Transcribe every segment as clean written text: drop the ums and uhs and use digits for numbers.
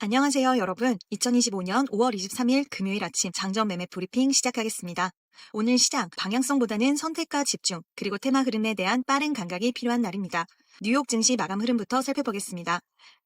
안녕하세요, 여러분. 2025년 5월 23일 금요일 아침 장전 매매 브리핑 시작하겠습니다. 오늘 시장 방향성보다는 선택과 집중, 그리고 테마 흐름에 대한 빠른 감각이 필요한 날입니다. 뉴욕 증시 마감 흐름부터 살펴보겠습니다.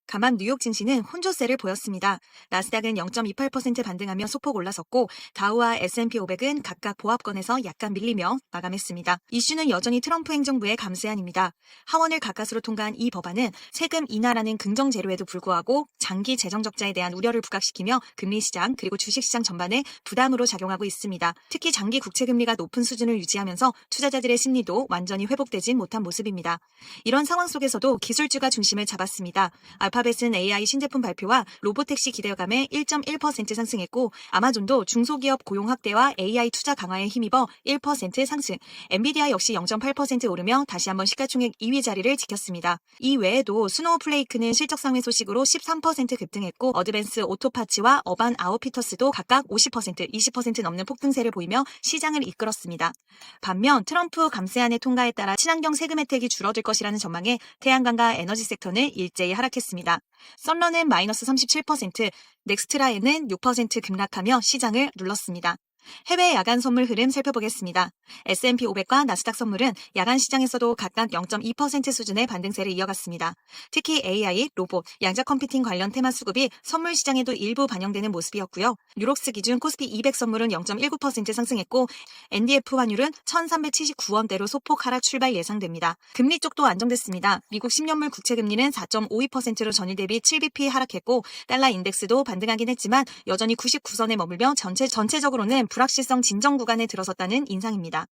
가만 뉴욕 증시는 혼조세를 보였습니다. 나스닥은 0.28% 반등하며 소폭 올라섰고 다우와 S&P 500은 각각 보합권에서 약간 밀리며 마감했습니다. 이슈는 여전히 트럼프 행정부의 감세안입니다. 하원을 가까스로 통과한 이 법안은 세금 인하라는 긍정 재료에도 불구하고 장기 재정 적자에 대한 우려를 부각시키며 금리 시장 그리고 주식 시장 전반에 부담으로 작용하고 있습니다. 특히 장기 국채 금리가 높은 수준을 유지하면서 투자자들의 심리도 완전히 회복되진 못한 모습입니다. 이런 상황 속에서도 기술주가 중심을 잡았습니다. 알파벳은 AI 신제품 발표와 로보택시 기대감에 1.1% 상승했고 아마존도 중소기업 고용 확대와 AI 투자 강화에 힘입어 1% 상승, 엔비디아 역시 0.8% 오르며 다시 한번 시가총액 2위 자리를 지켰습니다. 이 외에도 스노우플레이크는 실적 상회 소식으로 13% 급등했고 어드밴스 오토파츠와 어반 아웃피터스도 각각 50%, 20% 넘는 폭등세를 보이며 시장을 이끌었습니다. 반면 트럼프 감세안의 통과에 따라 친환경 세금 혜택이 줄어들 것이라는 전망에 태양광과 에너지 섹터는 일제히 하락했습니다. 썬런은 마이너스 37%, 넥스트라에는 6% 급락하며 시장을 눌렀습니다. 해외 야간 선물 흐름 살펴보겠습니다. S&P 500과 나스닥 선물은 야간 시장에서도 각각 0.2% 수준의 반등세를 이어갔습니다. 특히 AI, 로봇, 양자 컴퓨팅 관련 테마 수급이 선물 시장에도 일부 반영되는 모습이었고요. 뉴록스 기준 코스피 200 선물은 0.19% 상승했고 NDF 환율은 1,379원대로 소폭 하락 출발 예상됩니다. 금리 쪽도 안정됐습니다. 미국 10년물 국채 금리는 4.52%로 전일 대비 7bp 하락했고 달러 인덱스도 반등하긴 했지만 여전히 99선에 머물며 전체적으로는 불확실성 진정 구간에 들어섰다는 인상입니다.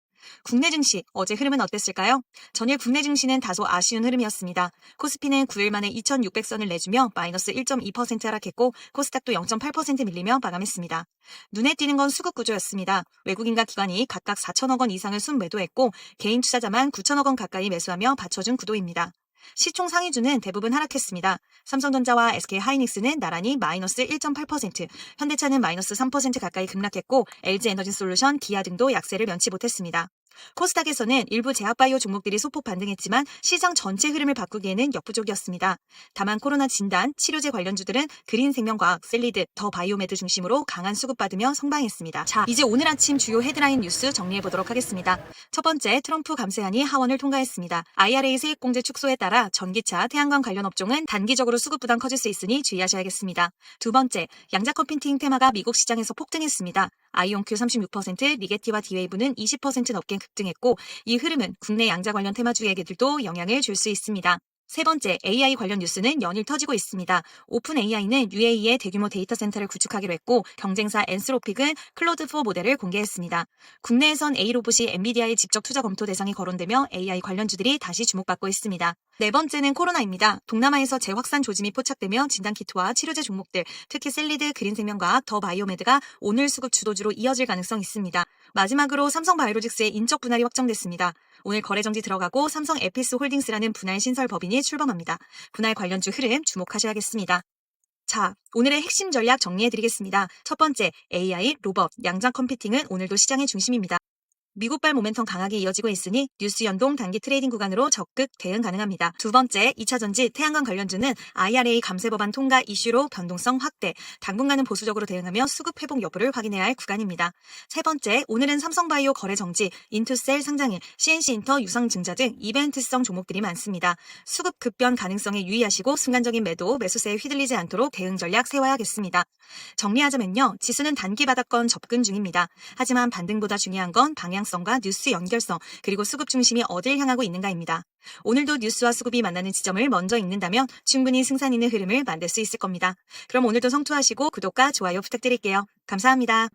국내 증시, 어제 흐름은 어땠을까요? 전일 국내 증시는 다소 아쉬운 흐름이었습니다. 코스피는 9일 만에 2,600선을 내주며 마이너스 1.2% 하락했고 코스닥도 0.8% 밀리며 마감했습니다. 눈에 띄는 건 수급 구조였습니다. 외국인과 기관이 각각 4천억 원 이상을 순매도했고 개인 투자자만 9천억 원 가까이 매수하며 받쳐준 구도입니다. 시총 상위주는 대부분 하락했습니다. 삼성전자와 SK하이닉스는 나란히 마이너스 1.8%, 현대차는 마이너스 3% 가까이 급락했고 LG에너지솔루션, 기아 등도 약세를 면치 못했습니다. 코스닥에서는 일부 제약바이오 종목들이 소폭 반등했지만 시장 전체 흐름을 바꾸기에는 역부족이었습니다. 다만 코로나 진단, 치료제 관련주들은 그린생명과학, 셀리드, 더 바이오메드 중심으로 강한 수급받으며 성장했습니다. 자, 이제 오늘 아침 주요 헤드라인 뉴스 정리해보도록 하겠습니다. 첫 번째, 트럼프 감세안이 하원을 통과했습니다. IRA 세액공제 축소에 따라 전기차, 태양광 관련 업종은 단기적으로 수급 부담 커질 수 있으니 주의하셔야겠습니다. 두 번째, 양자 컴퓨팅 테마가 미국 시장에서 폭등했습니다. 아이온큐 36%, 리게티와 디웨이브는 20% 넘게 급등했고 이 흐름은 국내 양자 관련 테마주에게들도 영향을 줄 수 있습니다. 세 번째, AI 관련 뉴스는 연일 터지고 있습니다. 오픈 AI는 UAE에 대규모 데이터 센터를 구축하기로 했고 경쟁사 엔스로픽은 클로드4 모델을 공개했습니다. 국내에선 A로봇이 엔비디아의 직접 투자 검토 대상이 거론되며 AI 관련주들이 다시 주목받고 있습니다. 네 번째는 코로나입니다. 동남아에서 재확산 조짐이 포착되며 진단키트와 치료제 종목들, 특히 셀리드, 그린생명과학, 더 바이오메드가 오늘 수급 주도주로 이어질 가능성이 있습니다. 마지막으로 삼성바이오로직스의 인적 분할이 확정됐습니다. 오늘 거래정지 들어가고 삼성 에피스 홀딩스라는 분할 신설 법인이 출범합니다. 분할 관련주 흐름 주목하셔야겠습니다. 자, 오늘의 핵심 전략 정리해드리겠습니다. 첫 번째, AI, 로봇, 양자 컴퓨팅은 오늘도 시장의 중심입니다. 미국발 모멘텀 강하게 이어지고 있으니 뉴스 연동 단기 트레이딩 구간으로 적극 대응 가능합니다. 두 번째, 2차전지 태양광 관련주는 IRA 감세 법안 통과 이슈로 변동성 확대, 당분간은 보수적으로 대응하며 수급 회복 여부를 확인해야 할 구간입니다. 세 번째, 오늘은 삼성바이오 거래 정지, 인투셀 상장일, CNC인터 유상 증자 등 이벤트성 종목들이 많습니다. 수급 급변 가능성에 유의하시고 순간적인 매수세에 휘둘리지 않도록 대응 전략 세워야겠습니다. 정리하자면요, 지수는 단기 바닥권 접근 중입니다. 하지만 반등보다 중요한 건 방향성과 뉴스 연결성, 그리고 수급 중심이 어딜 향하고 있는가입니다. 오늘도 뉴스와 수급이 만나는 지점을 먼저 읽는다면 충분히 승산 있는 흐름을 만들 수 있을 겁니다. 그럼 오늘도 성투하시고 구독과 좋아요 부탁드릴게요. 감사합니다.